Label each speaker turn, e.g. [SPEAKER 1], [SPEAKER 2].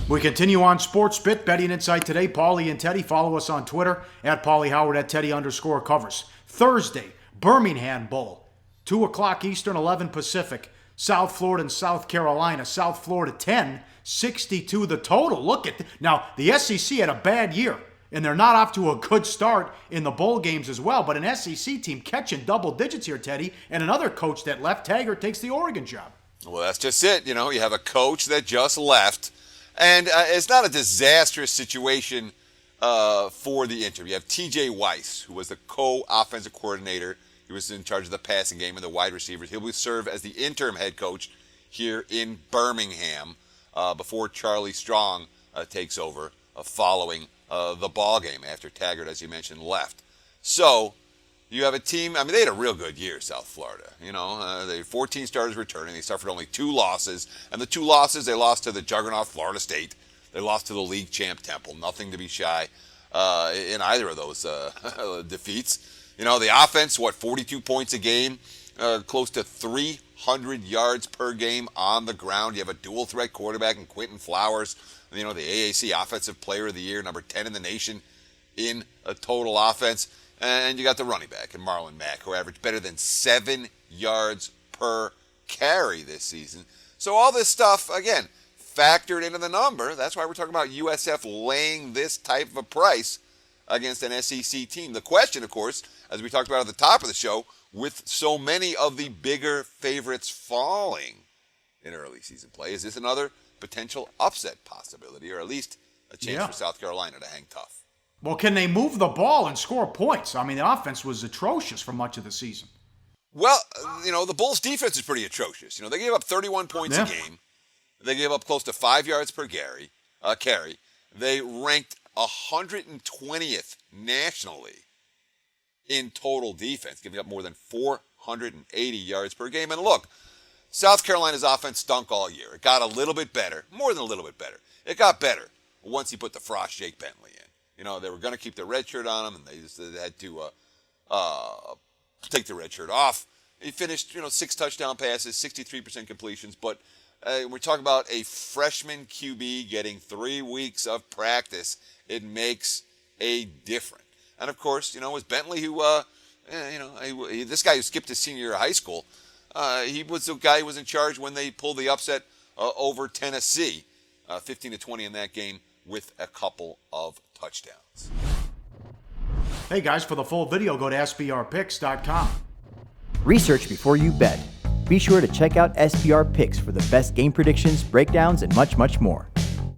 [SPEAKER 1] We continue on Sports Bit, Betting Insight today. Paulie and Teddy. Follow us on Twitter at Paulie Howard at Teddy_covers. Thursday, Birmingham Bowl, 2 o'clock Eastern, 11 Pacific. South Florida and South Carolina. South Florida 10, 62 the total. Look at now, the SEC had a bad year, and they're not off to a good start in the bowl games as well. But an SEC team catching double digits here, Teddy, and another coach that left, Taggart, takes the Oregon job.
[SPEAKER 2] Well, that's just it. You have a coach that just left. And it's not a disastrous situation for the interim. You have T.J. Weiss, who was the co-offensive coordinator. He was in charge of the passing game and the wide receivers. He'll serve as the interim head coach here in Birmingham before Charlie Strong takes over following the ball game after Taggart, as you mentioned, left. So you have a team. They had a real good year, South Florida. They had 14 starters returning. They suffered only 2 losses. And the 2 losses, they lost to the juggernaut Florida State. They lost to the league champ Temple. Nothing to be shy in either of those defeats. The offense, 42 points a game, close to 300 yards per game on the ground. You have a dual threat quarterback in Quentin Flowers. The AAC Offensive Player of the Year, number 10 in the nation in a total offense. And you got the running back in Marlon Mack, who averaged better than 7 yards per carry this season. So all this stuff, again, factored into the number. That's why we're talking about USF laying this type of a price against an SEC team. The question, of course, as we talked about at the top of the show, with so many of the bigger favorites falling in early season play, is this another potential upset possibility, or at least a chance for South Carolina to hang tough?
[SPEAKER 1] Well, can they move the ball and score points? The offense was atrocious for much of the season.
[SPEAKER 2] Well, the Bulls' defense is pretty atrocious. They gave up 31 points a game. They gave up close to 5 yards per carry. They ranked 120th nationally in total defense, giving up more than 480 yards per game. And look, South Carolina's offense stunk all year. It got a little bit better, more than a little bit better. It got better once he put the Frost Jake Bentley in. They were going to keep the red shirt on him, and they just had to take the red shirt off. He finished, 6 touchdown passes, 63% completions. But we're talking about a freshman QB getting 3 weeks of practice. It makes a difference. And, of course, it was Bentley who, this guy who skipped his senior year of high school, he was the guy who was in charge when they pulled the upset over Tennessee, 15-20 in that game, with a couple of touchdowns.
[SPEAKER 1] Hey guys, for the full video, go to SBRpicks.com.
[SPEAKER 3] Research before you bet. Be sure to check out SBR Picks for the best game predictions, breakdowns, and much, much more.